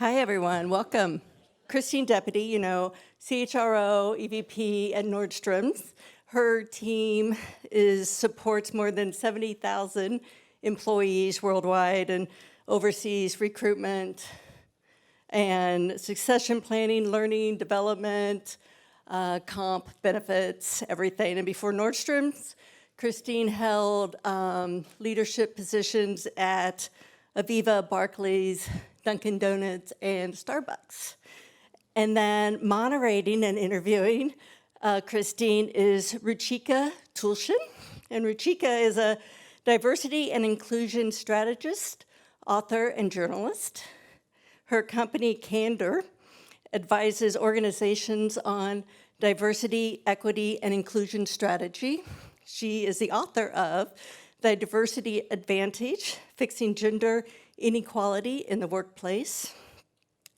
Hi, everyone. Welcome. Christine Deputy, CHRO, EVP at Nordstrom's. Her team supports more than 70,000 employees worldwide and oversees recruitment and succession planning, learning, development, comp, benefits, everything. And before Nordstrom's, Christine held leadership positions at Aviva, Barclays, Dunkin' Donuts, and Starbucks. And then moderating and interviewing Christine is Ruchika Tulshyan. And Ruchika is a diversity and inclusion strategist, author, and journalist. Her company, Candor, advises organizations on diversity, equity, and inclusion strategy. She is the author of The Diversity Advantage, Fixing Gender Inequality in the Workplace.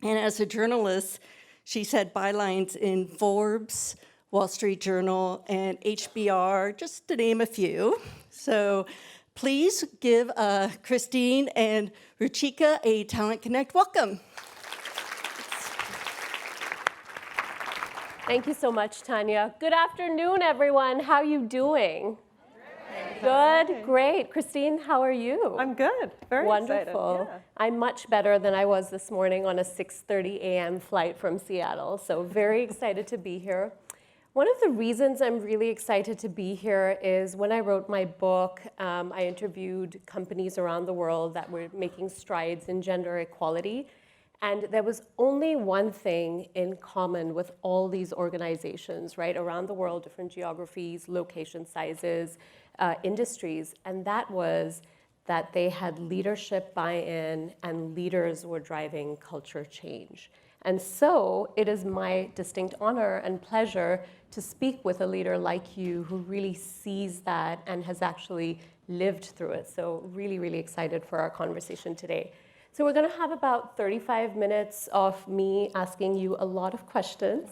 And as a journalist, she's had bylines in Forbes, Wall Street Journal, and HBR, just to name a few. So please give Christine and Ruchika a Talent Connect welcome. Thank you so much, Tanya. Good afternoon, everyone. How are you doing? Good, great. Christine, how are you? I'm good. Very wonderful. Excited. Yeah. I'm much better than I was this morning on a 6:30 a.m. flight from Seattle, so very excited to be here. One of the reasons I'm really excited to be here is when I wrote my book, I interviewed companies around the world that were making strides in gender equality. And there was only one thing in common with all these organizations, right, around the world, different geographies, location sizes, industries, and that was that they had leadership buy-in and leaders were driving culture change. And so it is my distinct honor and pleasure to speak with a leader like you who really sees that and has actually lived through it. So really, really excited for our conversation today. So we're going to have about 35 minutes of me asking you a lot of questions,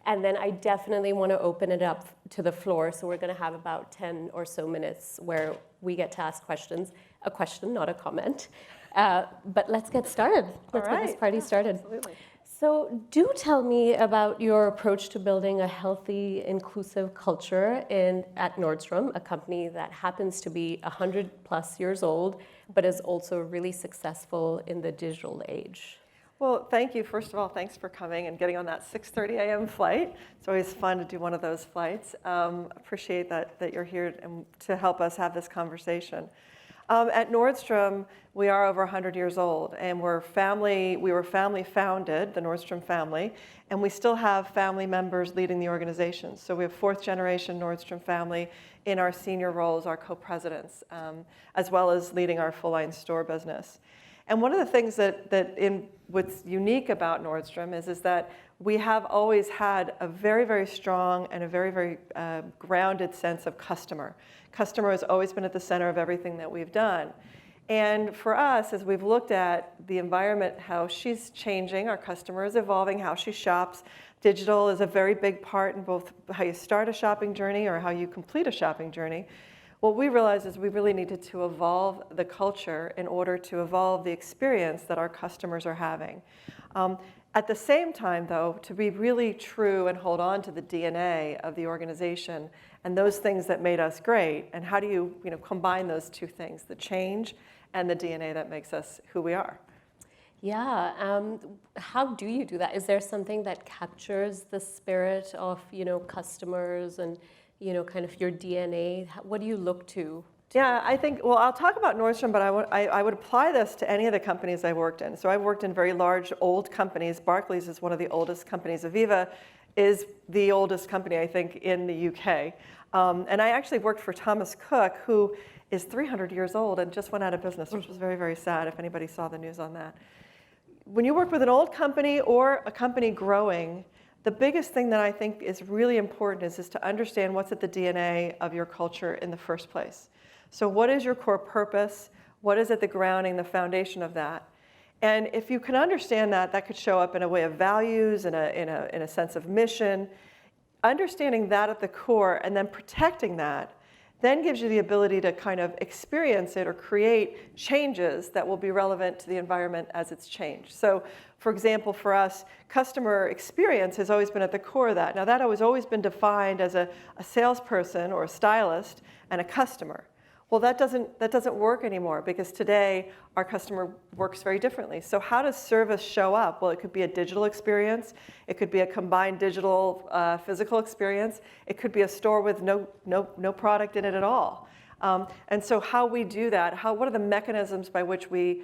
and then I definitely want to open it up to the floor. So we're going to have about 10 or so minutes where we get to ask questions. A question, not a comment. But let's get started. Let's get this party started. Absolutely. So do tell me about your approach to building a healthy, inclusive culture at Nordstrom, a company that happens to be 100+ years old, but is also really successful in the digital age. Well, thank you. First of all, thanks for coming and getting on that 6:30 a.m. flight. It's always fun to do one of those flights. Appreciate that you're here to help us have this conversation. At Nordstrom, we are over 100 years old, and we were family founded, the Nordstrom family, and we still have family members leading the organization. So we have 4th generation Nordstrom family in our senior roles, our co-presidents, as well as leading our full-line store business. And one of the things what's unique about Nordstrom is that we have always had a very, very strong and a very, very grounded sense of customer. Customer has always been at the center of everything that we've done. And for us, as we've looked at the environment, how she's changing, our customer is evolving, how she shops, digital is a very big part in both how you start a shopping journey or how you complete a shopping journey. What we realized is we really needed to evolve the culture in order to evolve the experience that our customers are having. At the same time, though, to be really true and hold on to the DNA of the organization and those things that made us great, and how do you combine those two things, the change and the DNA that makes us who we are? Yeah, how do you do that? Is there something that captures the spirit of customers and kind of your DNA? What do you look to? Yeah, I think, well, I'll talk about Nordstrom, but I would apply this to any of the companies I worked in. So I've worked in very large, old companies. Barclays is one of the oldest companies. Aviva is the oldest company, I think, in the UK. And I actually worked for Thomas Cook, who is 300 years old and just went out of business, which was very, very sad if anybody saw the news on that. When you work with an old company or a company growing, the biggest thing that I think is really important is to understand what's at the DNA of your culture in the first place. So what is your core purpose? What is at the grounding, the foundation of that? And if you can understand that, that could show up in a way of values, in a sense of mission. Understanding that at the core and then protecting that then gives you the ability to kind of experience it or create changes that will be relevant to the environment as it's changed. So, for example, for us, customer experience has always been at the core of that. Now, that has always been defined as a salesperson or a stylist and a customer. Well, that doesn't work anymore because today our customer works very differently. So how does service show up? Well, it could be a digital experience. It could be a combined digital physical experience. It could be a store with no product in it at all. And so how we do that, what are the mechanisms by which we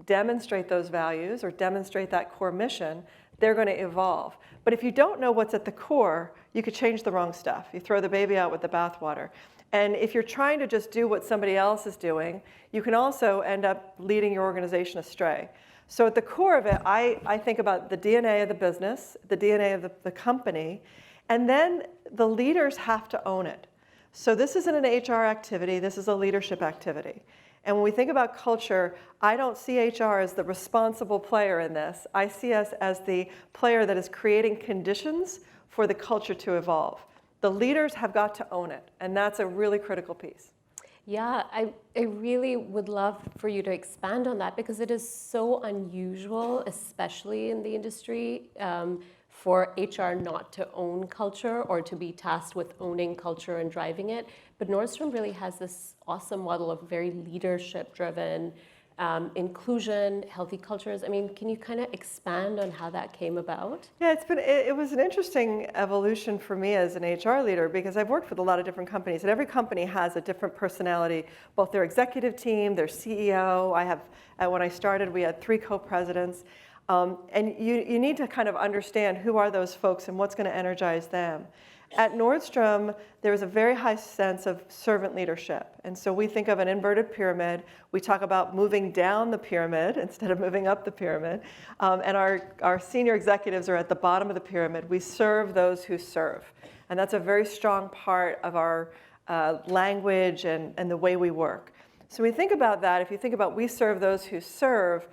demonstrate those values or demonstrate that core mission, they're going to evolve. But if you don't know what's at the core, you could change the wrong stuff. You throw the baby out with the bathwater. And if you're trying to just do what somebody else is doing, you can also end up leading your organization astray. So at the core of it, I think about the DNA of the business, the DNA of the company, and then the leaders have to own it. So this isn't an HR activity, this is a leadership activity. And when we think about culture, I don't see HR as the responsible player in this. I see us as the player that is creating conditions for the culture to evolve. The leaders have got to own it, and that's a really critical piece. Yeah, I really would love for you to expand on that because it is so unusual, especially in the industry, for HR not to own culture or to be tasked with owning culture and driving it. But Nordstrom really has this awesome model of very leadership-driven inclusion, healthy cultures. I mean, can you kind of expand on how that came about? Yeah, it was an interesting evolution for me as an HR leader because I've worked with a lot of different companies, and every company has a different personality, both their executive team, their CEO. When I started, we had 3 co-presidents. And you need to kind of understand who are those folks and what's going to energize them. At Nordstrom, there is a very high sense of servant leadership. And so we think of an inverted pyramid. We talk about moving down the pyramid instead of moving up the pyramid. And our senior executives are at the bottom of the pyramid. We serve those who serve. And that's a very strong part of our language and the way we work. So when we think about that, if you think about we serve those who serve,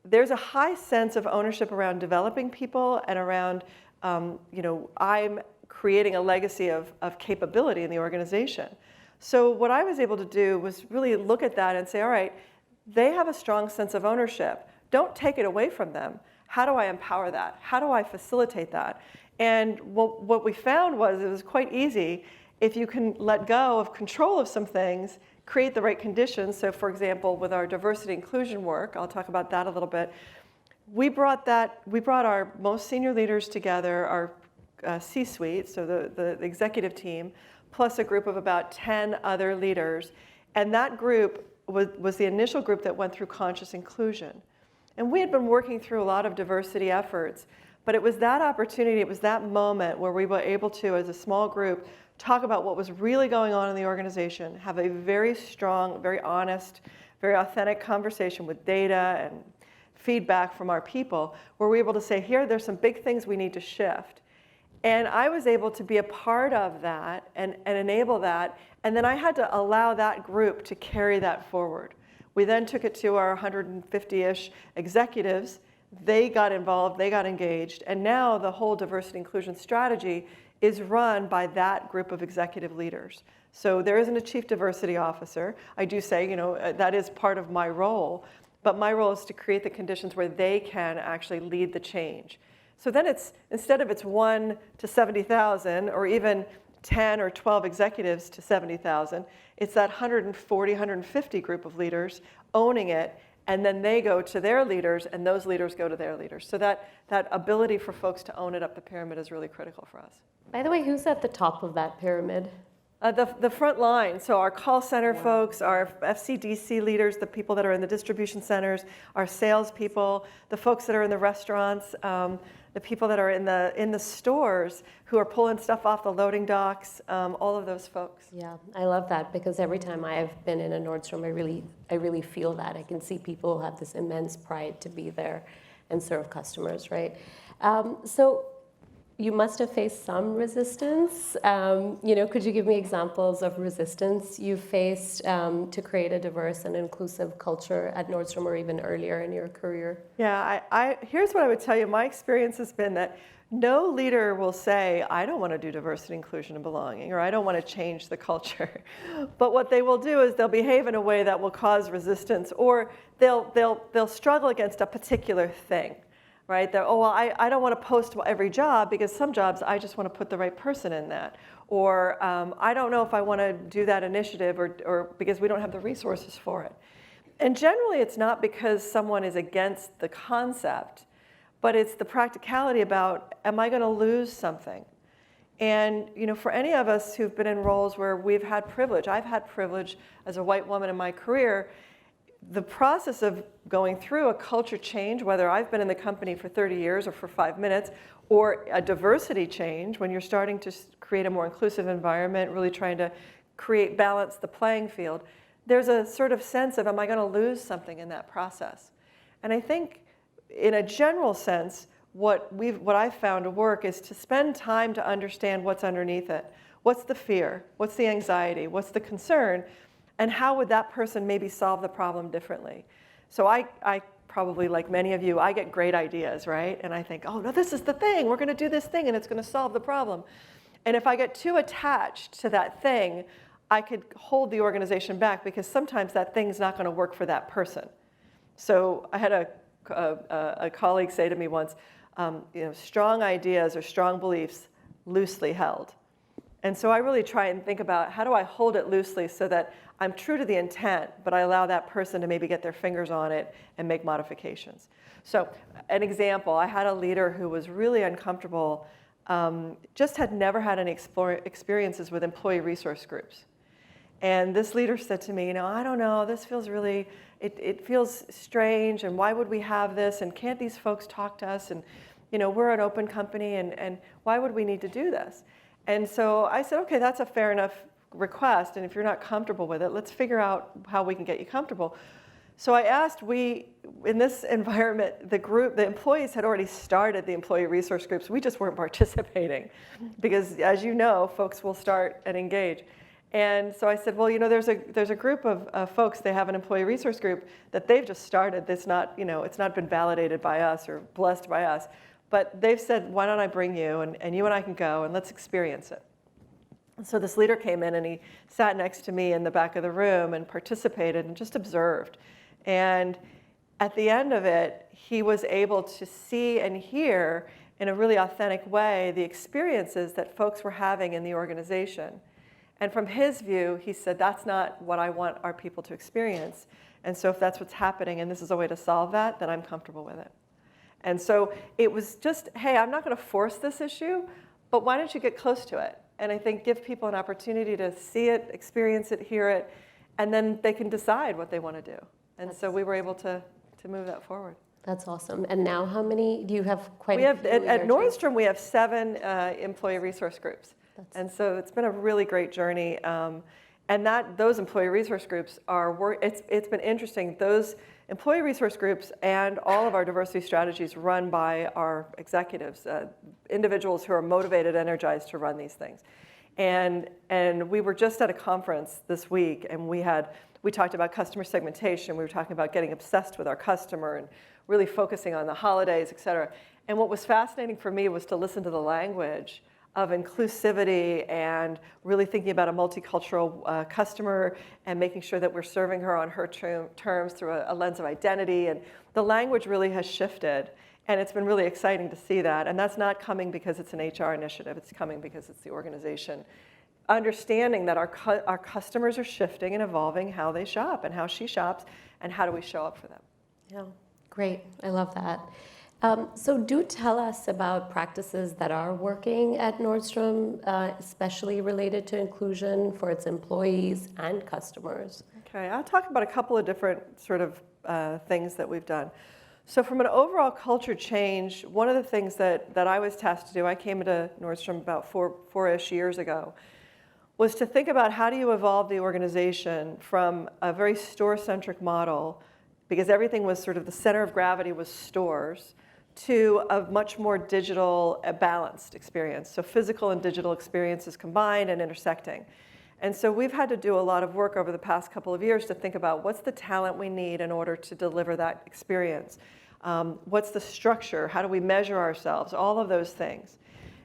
there's a high sense of ownership around developing people and around, I'm creating a legacy of capability in the organization. So what I was able to do was really look at that and say, all right, they have a strong sense of ownership. Don't take it away from them. How do I empower that? How do I facilitate that? And what we found was it was quite easy. If you can let go of control of some things, create the right conditions. So for example, with our diversity inclusion work, I'll talk about that a little bit. We brought our most senior leaders together, our C-suite, so the executive team, plus a group of about 10 other leaders. And that group was the initial group that went through conscious inclusion. And we had been working through a lot of diversity efforts, but it was that opportunity, it was that moment where we were able to, as a small group, talk about what was really going on in the organization, have a very strong, very honest, very authentic conversation with data and feedback from our people, where we were able to say, here, there's some big things we need to shift. And I was able to be a part of that and enable that. And then I had to allow that group to carry that forward. We then took it to our 150-ish executives. They got involved, they got engaged. And now the whole diversity inclusion strategy is run by that group of executive leaders. So there isn't a chief diversity officer. I do say, that is part of my role. But my role is to create the conditions where they can actually lead the change. So then instead of it's 1 to 70,000 or even 10 or 12 executives to 70,000, it's that 140, 150 group of leaders owning it, and then they go to their leaders, and those leaders go to their leaders. So that ability for folks to own it up the pyramid is really critical for us. By the way, who's at the top of that pyramid? The front line, so our call center folks, our FCDC leaders, the people that are in the distribution centers, our salespeople, the folks that are in the restaurants, the people that are in the stores who are pulling stuff off the loading docks, all of those folks. Yeah, I love that because every time I have been in a Nordstrom, I really feel that. I can see people who have this immense pride to be there and serve customers, right? So you must have faced some resistance. Could you give me examples of resistance you faced to create a diverse and inclusive culture at Nordstrom or even earlier in your career? Yeah, here's what I would tell you. My experience has been that no leader will say, I don't want to do diversity, inclusion, and belonging, or I don't want to change the culture. But what they will do is they'll behave in a way that will cause resistance, or they'll struggle against a particular thing. Right? I don't want to post every job because some jobs I just want to put the right person in that. Or I don't know if I want to do that initiative or because we don't have the resources for it. And generally it's not because someone is against the concept, but it's the practicality about, am I going to lose something? And for any of us who've been in roles where we've had privilege, I've had privilege as a white woman in my career, the process of going through a culture change, whether I've been in the company for 30 years or for 5 minutes, or a diversity change when you're starting to create a more inclusive environment, really trying to balance the playing field, there's a sort of sense of, am I going to lose something in that process? And I think in a general sense, what I've found to work is to spend time to understand what's underneath it. What's the fear? What's the anxiety? What's the concern? And how would that person maybe solve the problem differently? So I probably, like many of you, I get great ideas, right? And I think, oh, no, this is the thing. We're going to do this thing, and it's going to solve the problem. And if I get too attached to that thing, I could hold the organization back because sometimes that thing's not going to work for that person. So I had a colleague say to me once, strong ideas or strong beliefs loosely held. And so I really try and think about how do I hold it loosely so that I'm true to the intent, but I allow that person to maybe get their fingers on it and make modifications. So an example, I had a leader who was really uncomfortable, just had never had any experiences with employee resource groups. And this leader said to me, I don't know, this feels really, it feels strange, and why would we have this, and can't these folks talk to us, and we're an open company, and why would we need to do this? And so I said, okay, that's a fair enough request, and if you're not comfortable with it, let's figure out how we can get you comfortable. So I asked, in this environment, the employees had already started the employee resource groups. We just weren't participating because, as you know, folks will start and engage. And so I said, well, there's a group of folks, they have an employee resource group that they've just started. That's not, it's not been validated by us or blessed by us. But they've said, why don't I bring you, and you and I can go, and let's experience it. And so this leader came in, and he sat next to me in the back of the room and participated and just observed. And at the end of it, he was able to see and hear in a really authentic way the experiences that folks were having in the organization. And from his view, he said, that's not what I want our people to experience. And so if that's what's happening and this is a way to solve that, then I'm comfortable with it. And so it was just, hey, I'm not going to force this issue, but why don't you get close to it? And I think give people an opportunity to see it, experience it, hear it, and then they can decide what they want to do. And so we were able to move that forward. That's awesome. And now how many, do you have quite a few? At Nordstrom, we have 7 employee resource groups. And so it's been a really great journey. And those employee resource groups it's been interesting. Those employee resource groups and all of our diversity strategies run by our executives, individuals who are motivated, energized to run these things. And we were just at a conference this week, and we talked about customer segmentation. We were talking about getting obsessed with our customer and really focusing on the holidays, et cetera. And what was fascinating for me was to listen to the language of inclusivity and really thinking about a multicultural customer and making sure that we're serving her on her terms through a lens of identity. And the language really has shifted. And it's been really exciting to see that. And that's not coming because it's an HR initiative. It's coming because it's the organization. Understanding that our customers are shifting and evolving how they shop and how she shops and how do we show up for them. Yeah, great. I love that. So do tell us about practices that are working at Nordstrom, especially related to inclusion for its employees and customers. Okay, I'll talk about a couple of different sort of things that we've done. So from an overall culture change, one of the things that I was tasked to do, I came into Nordstrom about four-ish years ago, was to think about how do you evolve the organization from a very store-centric model, because everything was sort of the center of gravity was stores, to a much more digital, balanced experience. So physical and digital experiences combined and intersecting. And so we've had to do a lot of work over the past couple of years to think about what's the talent we need in order to deliver that experience. What's the structure? How do we measure ourselves? All of those things.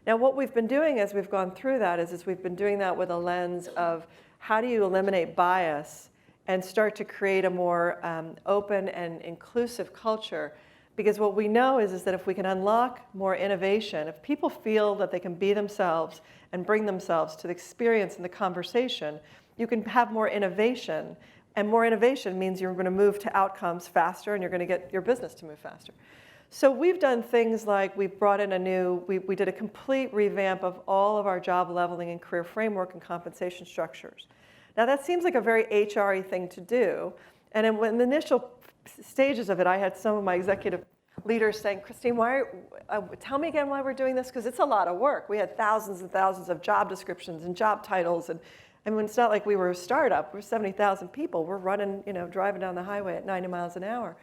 Now, what we've been doing as we've gone through that is we've been doing that with a lens of how do you eliminate bias and start to create a more open and inclusive culture. Because what we know is that if we can unlock more innovation, if people feel that they can be themselves and bring themselves to the experience and the conversation, you can have more innovation. And more innovation means you're going to move to outcomes faster and you're going to get your business to move faster. So we've done things like we've brought in we did a complete revamp of all of our job leveling and career framework and compensation structures. Now that seems like a very HR-y thing to do. And in the initial stages of it, I had some of my executive leaders saying, Christine, tell me again why we're doing this, because it's a lot of work. We had thousands and thousands of job descriptions and job titles. And I mean, it's not like we were a startup. We're 70,000 people. We're running, driving down the highway at 90 miles an hour.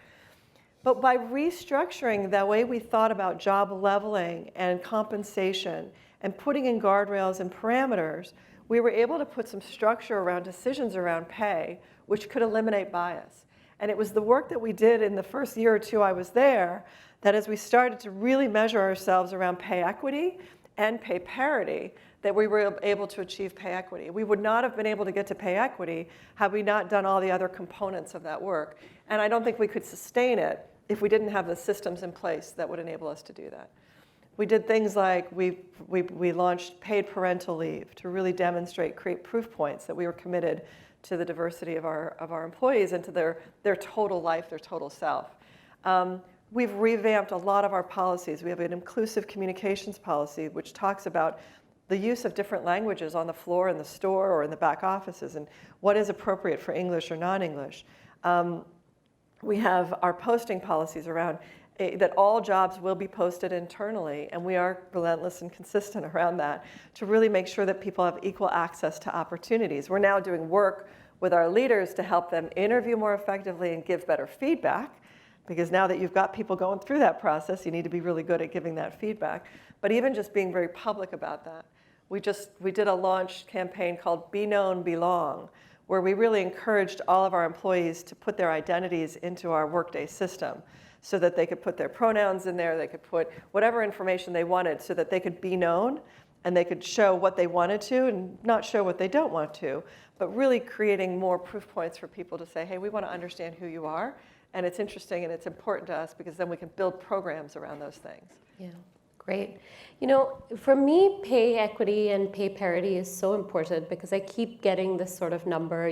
But by restructuring the way we thought about job leveling and compensation and putting in guardrails and parameters, we were able to put some structure around decisions around pay, which could eliminate bias. And it was the work that we did in the first year or two I was there that as we started to really measure ourselves around pay equity and pay parity, that we were able to achieve pay equity. We would not have been able to get to pay equity had we not done all the other components of that work. And I don't think we could sustain it if we didn't have the systems in place that would enable us to do that. We did things like we launched paid parental leave to really demonstrate, create proof points that we were committed to the diversity of our employees and to their total life, their total self. We've revamped a lot of our policies. We have an inclusive communications policy which talks about the use of different languages on the floor in the store or in the back offices and what is appropriate for English or non-English. We have our posting policies around that all jobs will be posted internally, and we are relentless and consistent around that to really make sure that people have equal access to opportunities. We're now doing work with our leaders to help them interview more effectively and give better feedback, because now that you've got people going through that process, you need to be really good at giving that feedback. But even just being very public about that. We did a launch campaign called Be Known, Belong, where we really encouraged all of our employees to put their identities into our Workday system so that they could put their pronouns in there, they could put whatever information they wanted so that they could be known and they could show what they wanted to and not show what they don't want to, but really creating more proof points for people to say, hey, we want to understand who you are, and it's interesting and it's important to us because then we can build programs around those things. Yeah. Great. For me, pay equity and pay parity is so important because I keep getting this sort of number,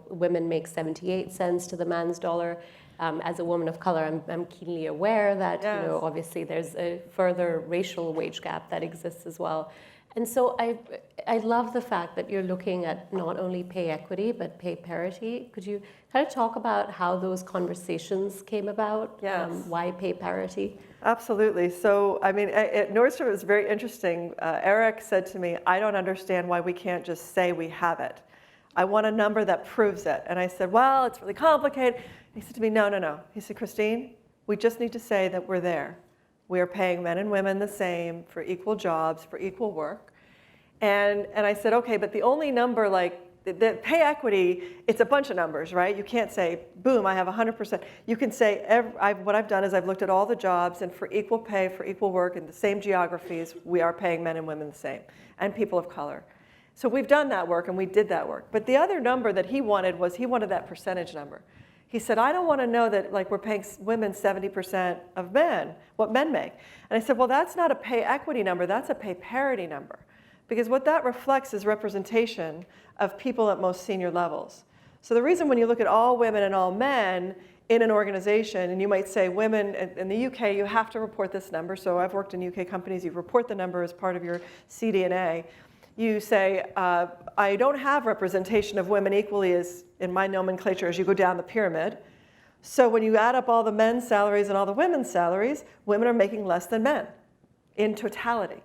women make 78 cents to the man's dollar. As a woman of color, I'm keenly aware that, yes, obviously there's a further racial wage gap that exists as well. And so I love the fact that you're looking at not only pay equity, but pay parity. Could you kind of talk about how those conversations came about? Yes. Why pay parity? Absolutely. So, I mean, at Nordstrom, it was very interesting. Eric said to me, I don't understand why we can't just say we have it. I want a number that proves it. And I said, well, it's really complicated. He said to me, no. He said, Christine, we just need to say that we're there. We are paying men and women the same for equal jobs, for equal work. And I said, okay, but the only number, like the pay equity, it's a bunch of numbers, right? You can't say, boom, I have 100%. You can say, what I've done is I've looked at all the jobs, and for equal pay, for equal work, in the same geographies, we are paying men and women the same, and people of color. So we've done that work, and we did that work. But the other number that he wanted that percentage number. He said, I don't want to know that like we're paying women 70% of men, what men make. And I said, well, that's not a pay equity number, that's a pay parity number. Because what that reflects is representation of people at most senior levels. So the reason when you look at all women and all men in an organization, and you might say women, in the UK, you have to report this number. So I've worked in UK companies, you report the number as part of your CDNA. You say, I don't have representation of women equally as in my nomenclature as you go down the pyramid. So when you add up all the men's salaries and all the women's salaries, women are making less than men in totality.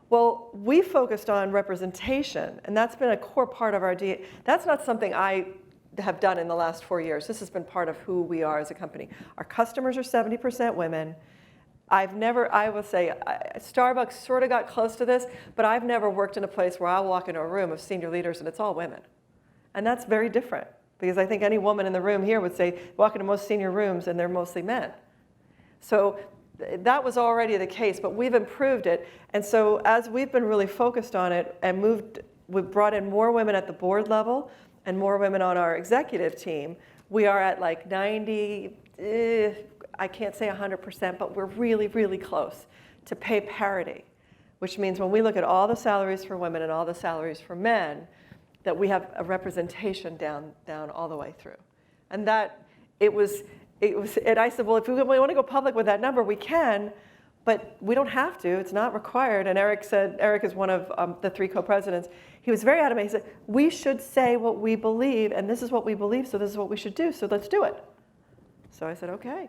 Well, we focused on representation, and that's been a core part of our DNA. That's not something I have done in the last 4 years. This has been part of who we are as a company. Our customers are 70% women. I will say, Starbucks sort of got close to this, but I've never worked in a place where I'll walk into a room of senior leaders and it's all women. And that's very different, because I think any woman in the room here would say, walk into most senior rooms and they're mostly men. So that was already the case, but we've improved it. And so as we've been really focused on it and we've brought in more women at the board level and more women on our executive team, we are at like 90, I can't say 100%, but we're really, really close to pay parity, which means when we look at all the salaries for women and all the salaries for men, that we have a representation down all the way through. And that and I said, well, if we want to go public with that number, we can, but we don't have to. It's not required. And Eric is one of the 3 co-presidents. He was very adamant. He said, we should say what we believe, and this is what we believe, so this is what we should do, so let's do it. So I said, okay.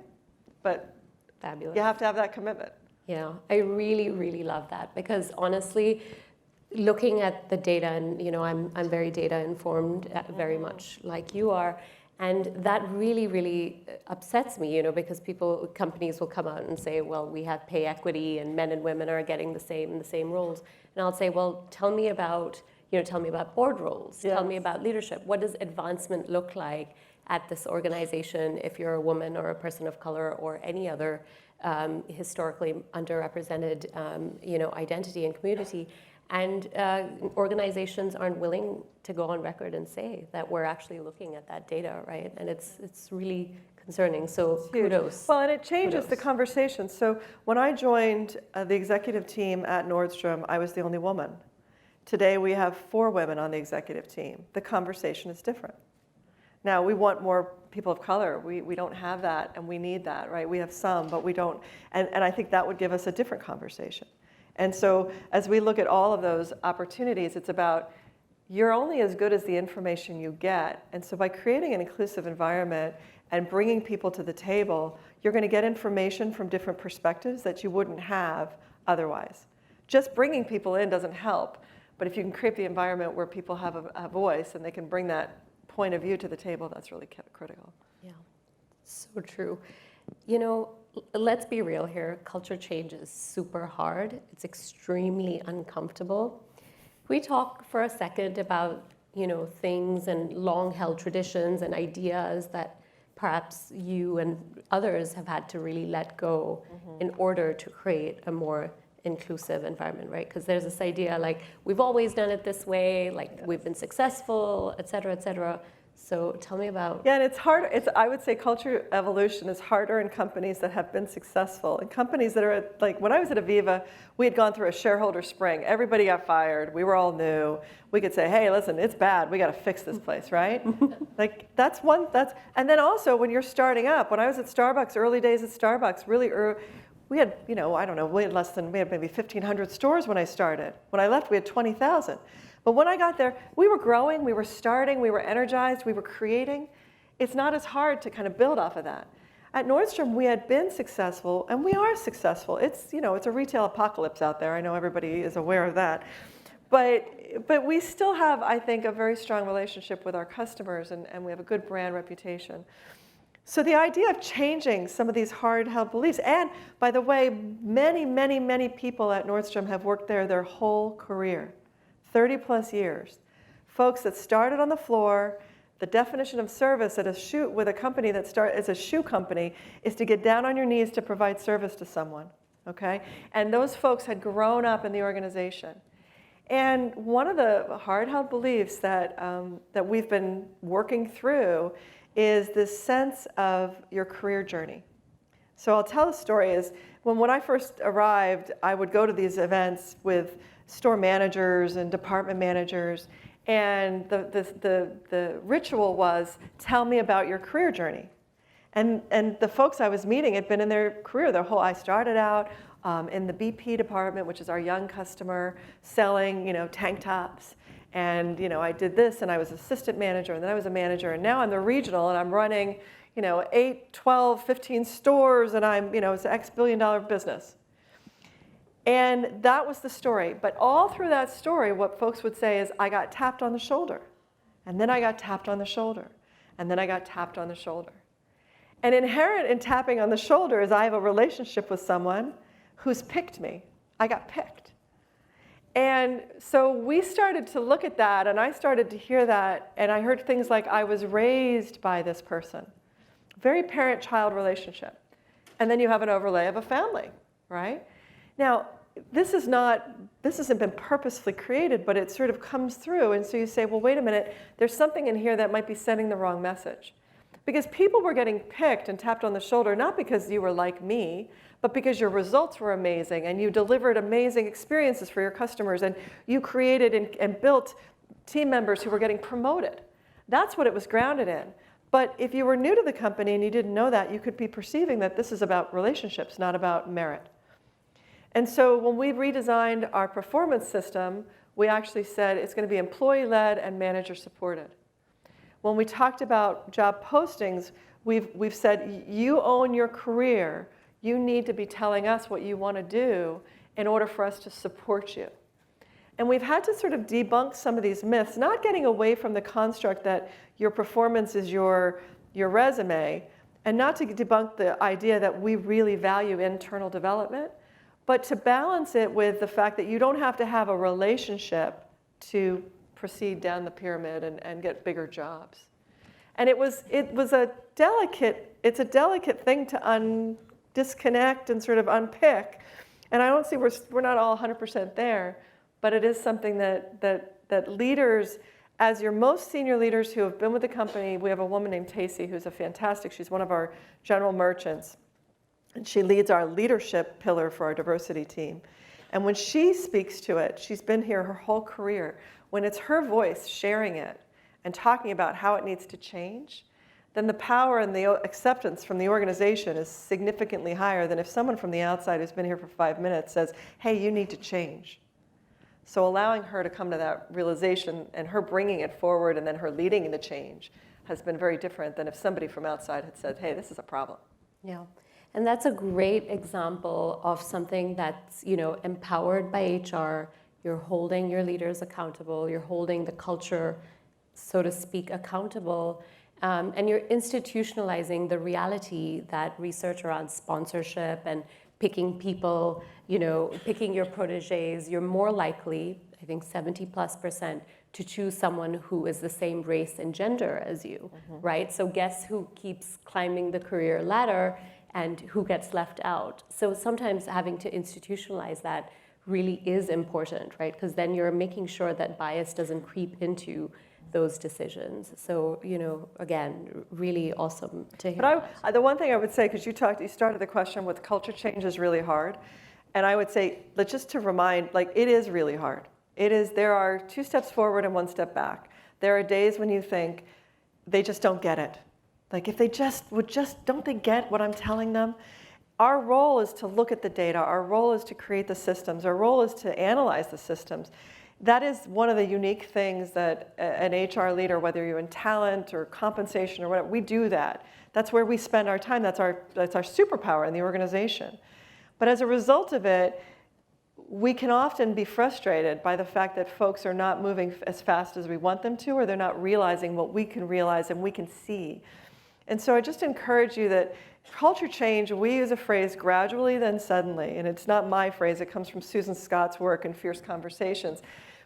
But Fabulous. you have to have that commitment. Yeah, I really, really love that, because honestly, looking at the data, and I'm very data informed, very much like you are, and that really, really upsets me, because companies will come out and say, well, we have pay equity and men and women are getting the same roles. And I'll say, well, tell me about board roles. Yes. Tell me about leadership. What does advancement look like at this organization if you're a woman or a person of color or any other historically underrepresented, identity and community? And organizations aren't willing to go on record and say that we're actually looking at that data, right? And it's really concerning. So kudos. Well, and it changes the Kudos. conversation. So when I joined the executive team at Nordstrom, I was the only woman. Today we have 4 women on the executive team. The conversation is different. Now we want more people of color. We don't have that, and we need that, right? We have some, but we don't. And I think that would give us a different conversation. And so as we look at all of those opportunities, it's about you're only as good as the information you get. And so by creating an inclusive environment and bringing people to the table, you're going to get information from different perspectives that you wouldn't have otherwise. Just bringing people in doesn't help. But if you can create the environment where people have a voice and they can bring that point of view to the table, that's really critical. Yeah, so true. Let's be real here. Culture change is super hard. It's extremely uncomfortable. We talk for a second about, things and long-held traditions and ideas that perhaps you and others have had to really let go in order to create a more inclusive environment, right? Because there's this idea like, we've always done it this way, like we've been successful, et cetera, et cetera. So tell me about... Yeah, and it's hard. I would say culture evolution is harder in companies that have been successful. In companies that are like, when I was at Aviva, we had gone through a shareholder spring. Everybody got fired. We were all new. We could say, hey, listen, it's bad. We got to fix this place, right? And then also when you're starting up, when I was at Starbucks, early days at Starbucks, really early, we had, I don't know, we had maybe 1,500 stores when I started. When I left, we had 20,000. But when I got there, we were growing, we were starting, we were energized, we were creating. It's not as hard to kind of build off of that. At Nordstrom, we had been successful, and we are successful. It's a retail apocalypse out there. I know everybody is aware of that. But we still have, I think, a very strong relationship with our customers, and we have a good brand reputation. So the idea of changing some of these hard-held beliefs, and by the way, many, many, many people at Nordstrom have worked there their whole career. 30 plus years. Folks that started on the floor, the definition of service at with a company that is a shoe company is to get down on your knees to provide service to someone, okay? And those folks had grown up in the organization. And one of the hard-held beliefs that we've been working through is this sense of your career journey. So I'll tell the story is, when I first arrived, I would go to these events with store managers and department managers, and the ritual was, tell me about your career journey. And the folks I was meeting had been in their career, I started out in the BP department, which is our young customer, selling, tank tops. And, I did this, and I was assistant manager, and then I was a manager, and now I'm the regional, and I'm running, 8, 12, 15 stores, and it's an X billion-dollar business. And that was the story. But all through that story, what folks would say is, I got tapped on the shoulder. And then I got tapped on the shoulder. And then I got tapped on the shoulder. And inherent in tapping on the shoulder is I have a relationship with someone who's picked me. I got picked. And so we started to look at that, and I started to hear that, and I heard things like, I was raised by this person. Very parent-child relationship. And then you have an overlay of a family, right? Now, this hasn't been purposefully created, but it sort of comes through, and so you say, well, wait a minute, there's something in here that might be sending the wrong message. Because people were getting picked and tapped on the shoulder, not because you were like me, but because your results were amazing and you delivered amazing experiences for your customers and you created and built team members who were getting promoted. That's what it was grounded in. But if you were new to the company and you didn't know that, you could be perceiving that this is about relationships, not about merit. And so when we redesigned our performance system, we actually said it's going to be employee-led and manager-supported. When we talked about job postings, we've said, you own your career. You need to be telling us what you want to do in order for us to support you. And we've had to sort of debunk some of these myths, not getting away from the construct that your performance is your resume, and not to debunk the idea that we really value internal development, but to balance it with the fact that you don't have to have a relationship to proceed down the pyramid and get bigger jobs. And it's a delicate thing to disconnect and sort of unpick. And I don't see we're not all 100% there, but it is something that leaders, as your most senior leaders who have been with the company, we have a woman named Tacey who's she's one of our general merchants. And she leads our leadership pillar for our diversity team. And when she speaks to it, she's been here her whole career. When it's her voice sharing it and talking about how it needs to change, then the power and the acceptance from the organization is significantly higher than if someone from the outside who's been here for 5 minutes says, hey, you need to change. So allowing her to come to that realization and her bringing it forward and then her leading the change has been very different than if somebody from outside had said, hey, this is a problem. Yeah. And that's a great example of something that's, empowered by HR. You're holding your leaders accountable. You're holding the culture, so to speak, accountable. And you're institutionalizing the reality that research around sponsorship and picking people, picking your proteges, you're more likely, I think 70+%, to choose someone who is the same race and gender as you, right? So guess who keeps climbing the career ladder and who gets left out? So sometimes having to institutionalize that really is important, right? Because then you're making sure that bias doesn't creep into those decisions. So, again, really awesome to hear. But the one thing I would say, because you started the question with culture change is really hard. And I would say, just to remind, it is really hard. There are 2 steps forward and 1 step back. There are days when you think, they just don't get it. If they don't they get what I'm telling them? Our role is to look at the data. Our role is to create the systems. Our role is to analyze the systems. That is one of the unique things that an HR leader, whether you're in talent or compensation or whatever, we do that. That's where we spend our time. That's our superpower in the organization. But as a result of it, we can often be frustrated by the fact that folks are not moving as fast as we want them to, or they're not realizing what we can realize and we can see. And so I just encourage you that culture change, we use a phrase, gradually then suddenly. And it's not my phrase, it comes from Susan Scott's work in Fierce Conversations.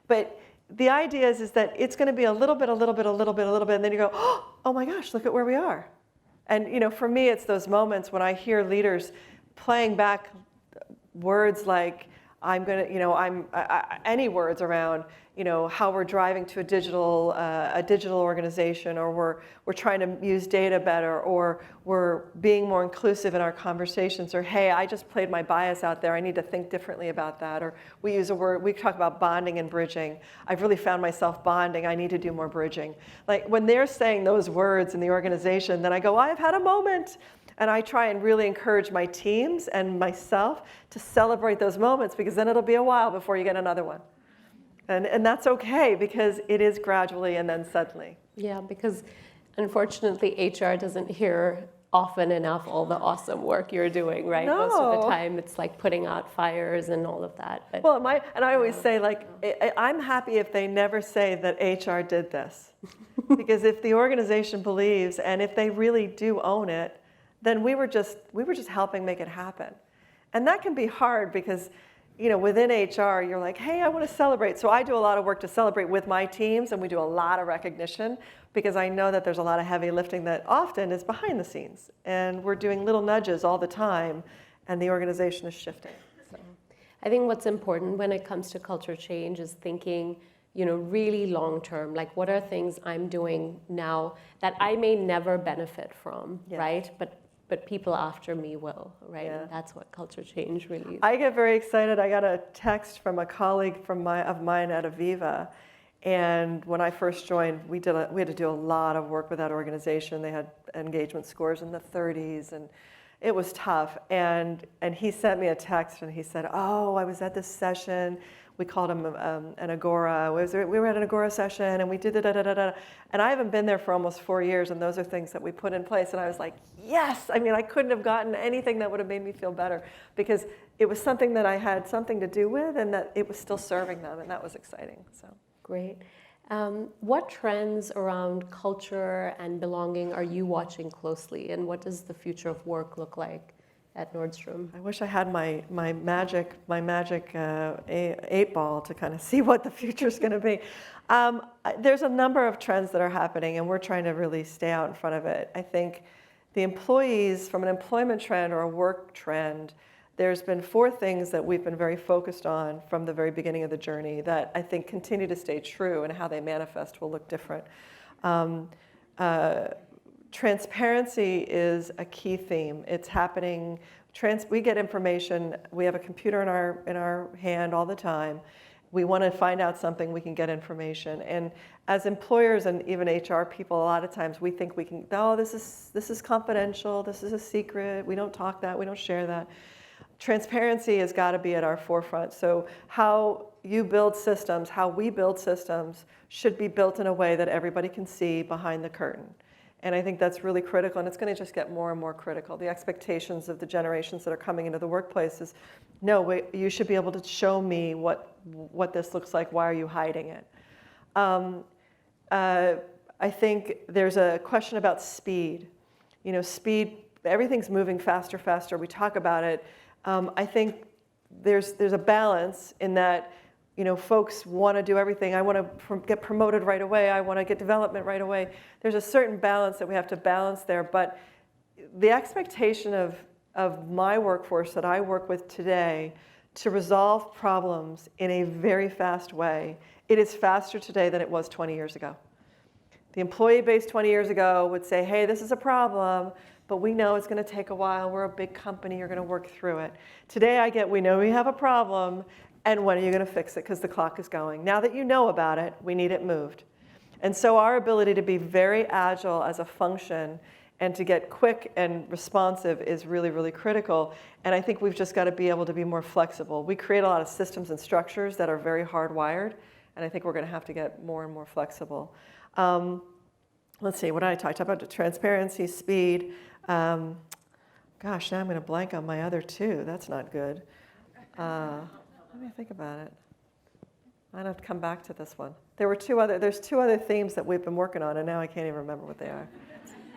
But the idea is that it's going to be a little bit, and then you go, oh my gosh, look at where we are. And for me, it's those moments when I hear leaders playing back words like, any words around, how we're driving to a digital organization, or we're trying to use data better, or we're being more inclusive in our conversations, or hey, I just played my bias out there, I need to think differently about that, or we talk about bonding and bridging. I've really found myself bonding, I need to do more bridging. When they're saying those words in the organization, then I go, I've had a moment. And I try and really encourage my teams and myself to celebrate those moments, because then it'll be a while before you get another one. And that's okay, because it is gradually and then suddenly. Yeah, because unfortunately HR doesn't hear often enough all the awesome work you're doing, right? No. Most of the time it's like putting out fires and all of that. But, well, and I always say, I'm happy if they never say that HR did this. Because if the organization believes, and if they really do own it, then we were just helping make it happen. And that can be hard because, within HR, you're like, hey, I want to celebrate. So I do a lot of work to celebrate with my teams, and we do a lot of recognition because I know that there's a lot of heavy lifting that often is behind the scenes. And we're doing little nudges all the time, and the organization is shifting. So. I think what's important when it comes to culture change is thinking, really long term, like what are things I'm doing now that I may never benefit from, right? But people after me will, right? Yeah. And that's what culture change really is. I get very excited. I got a text from a colleague of mine at Aviva, and when I first joined, we had to do a lot of work with that organization. They had engagement scores in the 30s, and it was tough. And he sent me a text, and he said, "Oh, I was at this session. We called them an Agora. We were at an Agora session, and we did da-da-da-da-da." And I haven't been there for almost 4 years, and those are things that we put in place. And I was like, yes! I mean, I couldn't have gotten anything that would have made me feel better, because it was something that I had something to do with, and that it was still serving them, and that was exciting. So great. What trends around culture and belonging are you watching closely, and what does the future of work look like at Nordstrom? I wish I had my magic 8 ball to kind of see what the future is going to be. There's a number of trends that are happening, and we're trying to really stay out in front of it. I think the employees, from an employment trend or a work trend, there's been 4 things that we've been very focused on from the very beginning of the journey that I think continue to stay true, and how they manifest will look different. Transparency is a key theme. It's happening. We get information. We have a computer in our hand all the time. We want to find out something, we can get information. And as employers and even HR people, a lot of times we think we can, this is confidential, this is a secret, we don't talk that, we don't share that. Transparency has got to be at our forefront. So how you build systems, how we build systems, should be built in a way that everybody can see behind the curtain. And I think that's really critical, and it's going to just get more and more critical. The expectations of the generations that are coming into the workplace is, no, you should be able to show me what this looks like. Why are you hiding it? I think there's a question about speed. Speed, everything's moving faster, faster. We talk about it. I think there's a balance in that, folks want to do everything. I want to get promoted right away. I want to get development right away. There's a certain balance that we have to balance there. But the expectation of my workforce that I work with today to resolve problems in a very fast way, it is faster today than it was 20 years ago. The employee base 20 years ago would say, hey, this is a problem, but we know it's going to take a while. We're a big company. You're going to work through it. Today we know we have a problem. And when are you going to fix it? Because the clock is going. Now that you know about it, we need it moved. And so our ability to be very agile as a function and to get quick and responsive is really, really critical. And I think we've just got to be able to be more flexible. We create a lot of systems and structures that are very hardwired, and I think we're going to have to get more and more flexible. Let's see, what did I talk about? Transparency, speed. Gosh, now I'm going to blank on my other 2. That's not good. Let me think about it. I'd have to come back to this one. There's 2 other themes that we've been working on, and now I can't even remember what they are.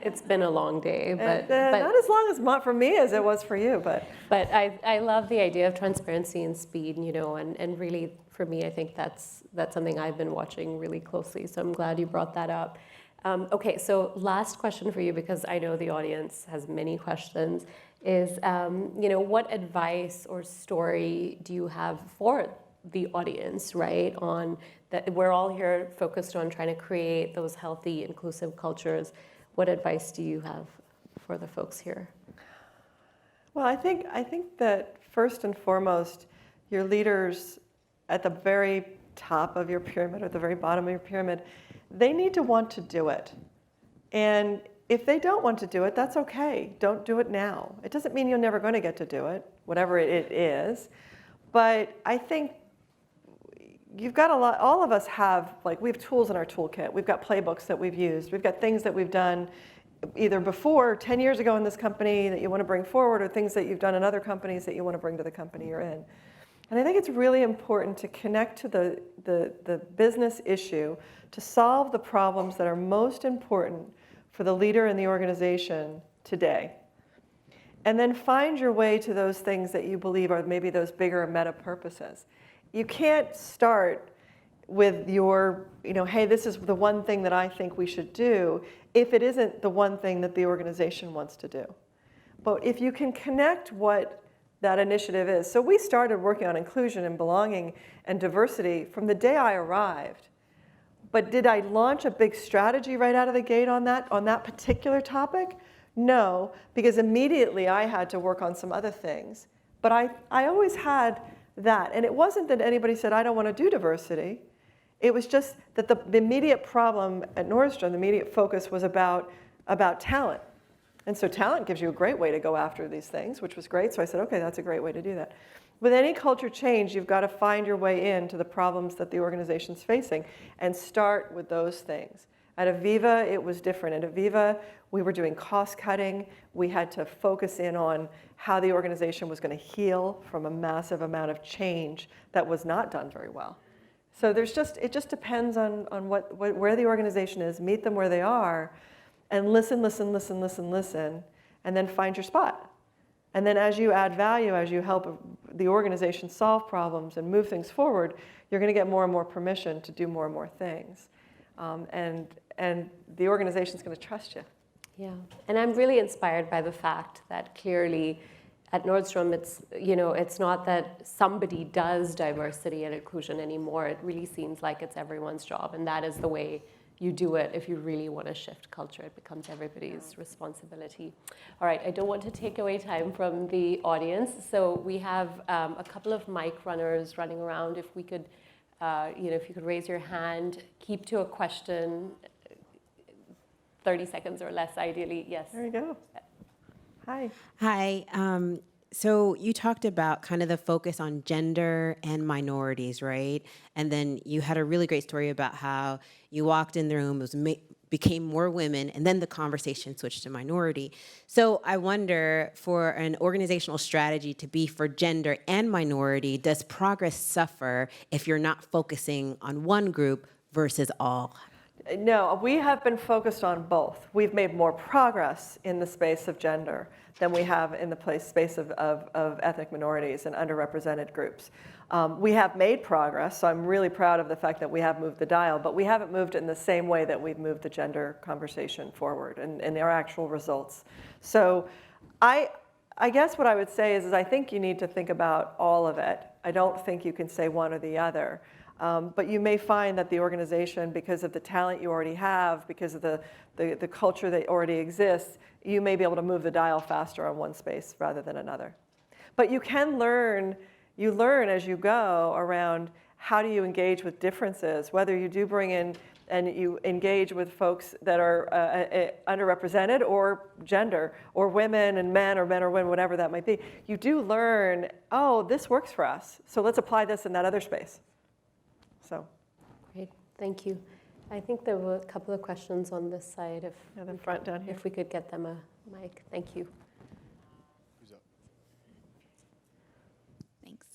It's been a long day, but not as long as for me as it was for you, but I love the idea of transparency and speed, and really for me, I think that's something I've been watching really closely. So I'm glad you brought that up. Okay, so last question for you, because I know the audience has many questions, is what advice or story do you have for the audience, right? On that, we're all here focused on trying to create those healthy, inclusive cultures. What advice do you have for the folks here? Well, I think that first and foremost, your leaders at the very top of your pyramid or the very bottom of your pyramid, they need to want to do it. And if they don't want to do it, that's okay. Don't do it now. It doesn't mean you're never going to get to do it, whatever it is. But I think you've got all of us have, we have tools in our toolkit. We've got playbooks that we've used. We've got things that we've done either before, 10 years ago in this company that you want to bring forward, or things that you've done in other companies that you want to bring to the company you're in. And I think it's really important to connect to the business issue to solve the problems that are most important for the leader in the organization today. And then find your way to those things that you believe are maybe those bigger meta purposes. You can't start with your, hey, this is the one thing that I think we should do, if it isn't the one thing that the organization wants to do. But if you can connect what that initiative is. So we started working on inclusion and belonging and diversity from the day I arrived. But did I launch a big strategy right out of the gate on that particular topic? No, because immediately I had to work on some other things. But I always had that. And it wasn't that anybody said, I don't want to do diversity. It was just that the immediate problem at Nordstrom, the immediate focus was about talent. And so talent gives you a great way to go after these things, which was great. So I said, okay, that's a great way to do that. With any culture change, you've got to find your way into the problems that the organization's facing and start with those things. At Aviva, it was different. At Aviva, we were doing cost cutting. We had to focus in on how the organization was going to heal from a massive amount of change that was not done very well. So it just depends on where the organization is. Meet them where they are, and listen, and then find your spot. And then as you add value, as you help the organization solve problems and move things forward, you're going to get more and more permission to do more and more things. And the organization's going to trust you. Yeah, and I'm really inspired by the fact that clearly at Nordstrom, it's not that somebody does diversity and inclusion anymore. It really seems like it's everyone's job, and that is the way you do it. If you really want to shift culture, it becomes everybody's responsibility. All right, I don't want to take away time from the audience, so we have a couple of mic runners running around. If we could, if you could raise your hand, keep to a question, 30 seconds or less, ideally. Yes. There you go. Hi. Hi. So you talked about kind of the focus on gender and minorities, right? And then you had a really great story about how you walked in the room, became more women, and then the conversation switched to minority. So I wonder, for an organizational strategy to be for gender and minority, does progress suffer if you're not focusing on one group versus all? No, we have been focused on both. We've made more progress in the space of gender than we have in the space of ethnic minorities and underrepresented groups. We have made progress, so I'm really proud of the fact that we have moved the dial, but we haven't moved it in the same way that we've moved the gender conversation forward and our actual results. So I guess what I would say is I think you need to think about all of it. I don't think you can say one or the other. But you may find that the organization, because of the talent you already have, because of the culture that already exists, you may be able to move the dial faster on one space rather than another. But you can learn as you go around how do you engage with differences, whether you do bring in and you engage with folks that are underrepresented or gender, or women and men or women, whatever that might be. You do learn, oh, this works for us, so let's apply this in that other space. So. Great, thank you. I think there were a couple of questions on this side. The front down here. If we could get them a mic, thank you. Who's up? Thanks.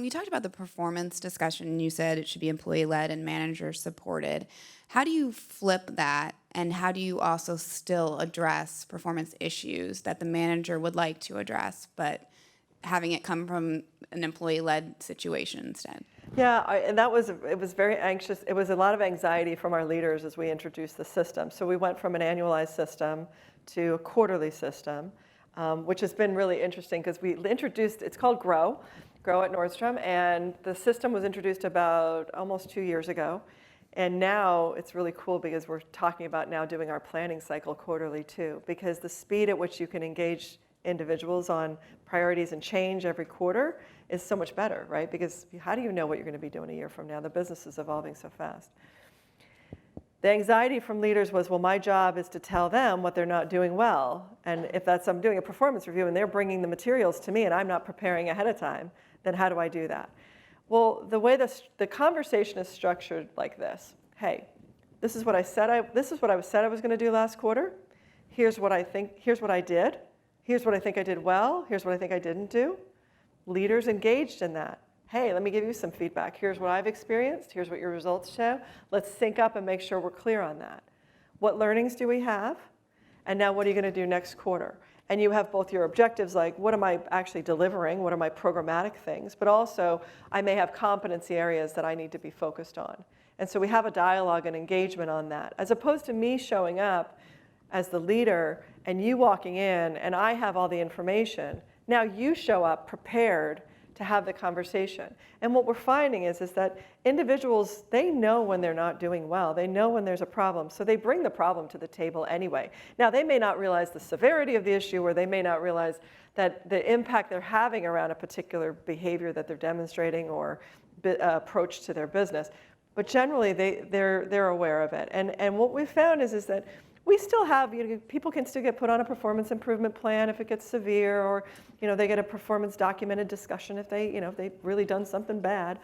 You talked about the performance discussion. You said it should be employee-led and manager-supported. How do you flip that, and how do you also still address performance issues that the manager would like to address, but having it come from an employee-led situation instead? Yeah, and it was very anxious. It was a lot of anxiety from our leaders as we introduced the system. So we went from an annualized system to a quarterly system, which has been really interesting because we introduced, it's called Grow at Nordstrom, and the system was introduced about almost 2 years ago. And now it's really cool because we're talking about now doing our planning cycle quarterly too, because the speed at which you can engage individuals on priorities and change every quarter is so much better, right? Because how do you know what you're going to be doing a year from now? The business is evolving so fast. The anxiety from leaders was, well, my job is to tell them what they're not doing well. And if I'm doing a performance review and they're bringing the materials to me and I'm not preparing ahead of time, then how do I do that? Well, the way the conversation is structured like this. Hey, this is what I said I was going to do last quarter. Here's what I did. Here's what I think I did well. Here's what I think I didn't do. Leaders engaged in that. Hey, let me give you some feedback. Here's what I've experienced. Here's what your results show. Let's sync up and make sure we're clear on that. What learnings do we have? And now what are you going to do next quarter? And you have both your objectives, like what am I actually delivering, what are my programmatic things, but also I may have competency areas that I need to be focused on. And so we have a dialogue and engagement on that, as opposed to me showing up as the leader and you walking in and I have all the information. Now you show up prepared to have the conversation. And what we're finding is that individuals, they know when they're not doing well. They know when there's a problem. So they bring the problem to the table anyway. Now, they may not realize the severity of the issue, or they may not realize that the impact they're having around a particular behavior that they're demonstrating or approach to their business. But generally, they're aware of it. And what we've found is that we still have, people can still get put on a performance improvement plan if it gets severe, or they get a performance documented discussion if they've really done something bad.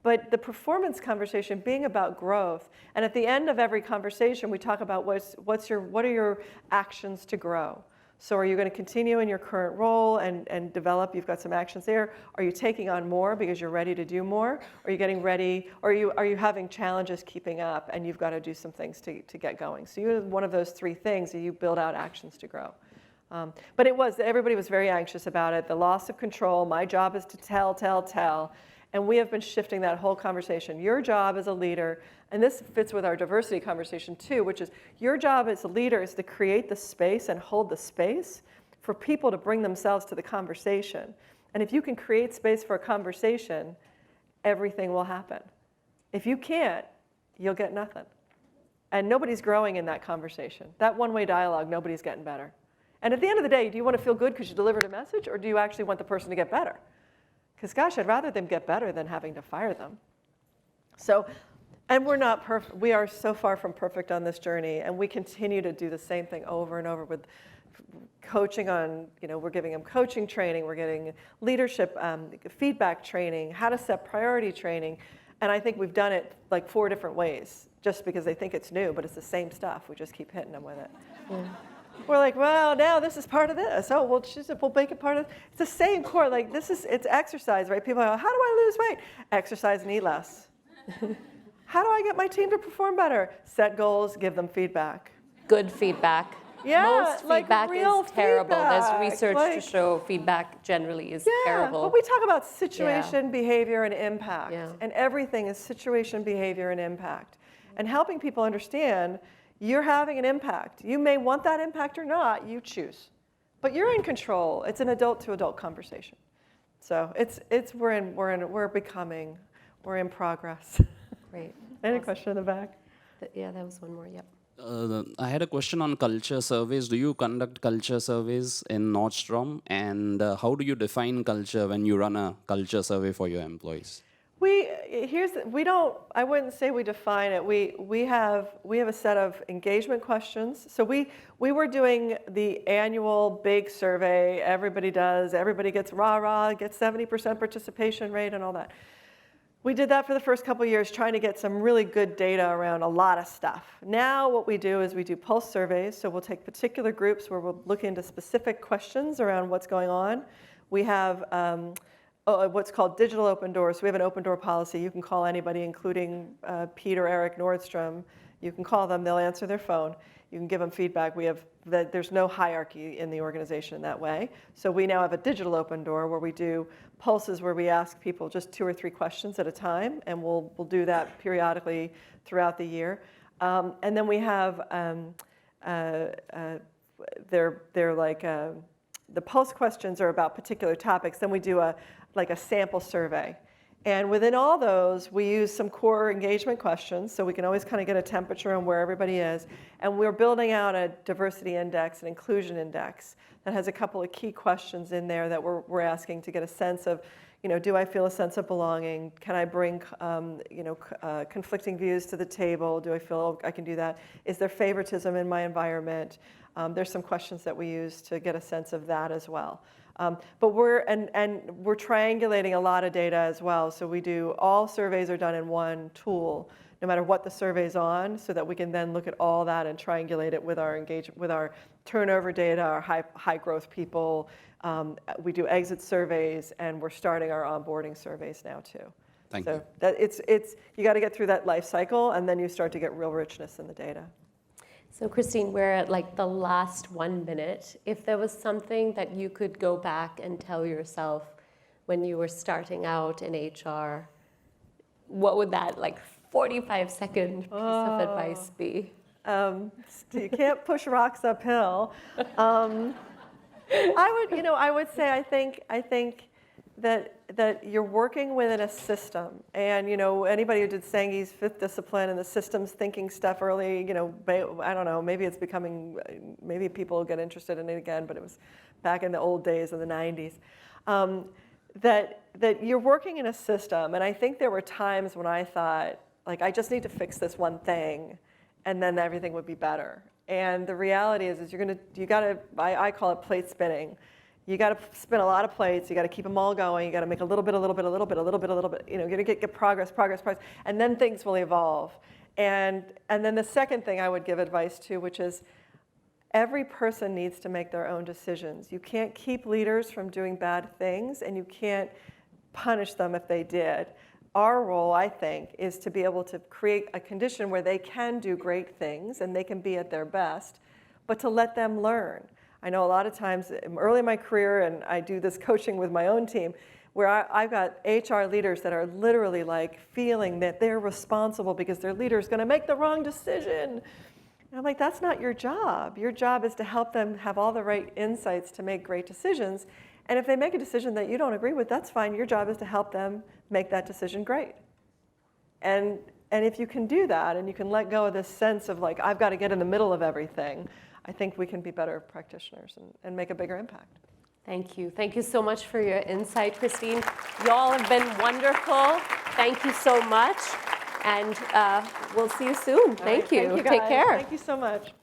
But the performance conversation being about growth, and at the end of every conversation, we talk about what are your actions to grow. So are you going to continue in your current role and develop? You've got some actions there. Are you taking on more because you're ready to do more? Are you getting ready? Or are you having challenges keeping up and you've got to do some things to get going? So you have one of those three things, and you build out actions to grow. But everybody was very anxious about it. The loss of control, my job is to tell. And we have been shifting that whole conversation. Your job as a leader, and this fits with our diversity conversation too, which is your job as a leader is to create the space and hold the space for people to bring themselves to the conversation. And if you can create space for a conversation, everything will happen. If you can't, you'll get nothing. And nobody's growing in that conversation. That one-way dialogue, nobody's getting better. And at the end of the day, do you want to feel good because you delivered a message, or do you actually want the person to get better? Because gosh, I'd rather them get better than having to fire them. So, and we're not perfect. We are so far from perfect on this journey, and we continue to do the same thing over and over with coaching on, we're giving them coaching training, we're getting leadership feedback training, how to set priority training. And I think we've done it like 4 different ways, just because they think it's new, but it's the same stuff. We just keep hitting them with it. Yeah. We're like, well, now this is part of this. Oh, we'll make it part of this. It's the same core. Like it's exercise, right? People are like, how do I lose weight? Exercise and eat less. How do I get my team to perform better? Set goals, give them feedback. Good feedback. Yeah, Most feedback real is terrible. feedback. There's research to show feedback generally is terrible. But we talk about situation, behavior, and impact. Yeah. And everything is situation, behavior, and impact. And helping people understand you're having an impact. You may want that impact or not, you choose. But you're in control. It's an adult-to-adult conversation. So we're in progress. Great. Any question in the back? Yeah, that was one more, yep. I had a question on culture surveys. Do you conduct culture surveys in Nordstrom? And how do you define culture when you run a culture survey for your employees? I wouldn't say we define it. We have a set of engagement questions. So we were doing the annual big survey. Everybody gets rah-rah, gets 70% participation rate and all that. We did that for the first couple of years, trying to get some really good data around a lot of stuff. Now what we do is we do pulse surveys. So we'll take particular groups where we'll look into specific questions around what's going on. We have what's called digital open doors. So we have an open door policy. You can call anybody, including Pete or Eric Nordstrom. You can call them. They'll answer their phone. You can give them feedback. There's no hierarchy in the organization in that way. So we now have a digital open door where we do pulses where we ask people just 2 or 3 questions at a time, and we'll do that periodically throughout the year. And then we have they're like the pulse questions are about particular topics. Then we do a sample survey. And within all those, we use some core engagement questions, so we can always kind of get a temperature on where everybody is. And we're building out a diversity index, an inclusion index, that has a couple of key questions in there that we're asking to get a sense of, do I feel a sense of belonging? Can I bring, conflicting views to the table? Do I feel I can do that? Is there favoritism in my environment? There's some questions that we use to get a sense of that as well. But we're triangulating a lot of data as well. So all surveys are done in one tool, no matter what the survey's on, so that we can then look at all that and triangulate it with our turnover data, our high growth people. We do exit surveys, and we're starting our onboarding surveys now too. Thank you. So you got to get through that life cycle, and then you start to get real richness in the data. So Christine, we're at like the last 1 minute. If there was something that you could go back and tell yourself when you were starting out in HR, what would that like 45-second piece of advice be? You can't push rocks uphill. I would say I think that you're working within a system, and anybody who did Sangi's fifth discipline and the systems thinking stuff early, I don't know, maybe it's becoming, maybe people will get interested in it again, but it was back in the old days of the 90s. That you're working in a system, and I think there were times when I thought, like, I just need to fix this one thing, and then everything would be better. And the reality is you gotta, I call it plate spinning. You got to spin a lot of plates. You got to keep them all going. You got to make a little bit. You're going to get progress, and then things will evolve. And then the second thing I would give advice to, which is every person needs to make their own decisions. You can't keep leaders from doing bad things, and you can't punish them if they did. Our role, I think, is to be able to create a condition where they can do great things and they can be at their best, but to let them learn. I know a lot of times early in my career, and I do this coaching with my own team, where I've got HR leaders that are literally like feeling that they're responsible because their leader is going to make the wrong decision. And I'm like, that's not your job. Your job is to help them have all the right insights to make great decisions. And if they make a decision that you don't agree with, that's fine. Your job is to help them make that decision great. And if you can do that, and you can let go of this sense of like, I've got to get in the middle of everything, I think we can be better practitioners and make a bigger impact. Thank you. Thank you so much for your insight, Christine. Y'all have been wonderful. Thank you so much. And we'll see you soon. Thank you. Thank you, Take guys. care. Thank you so much.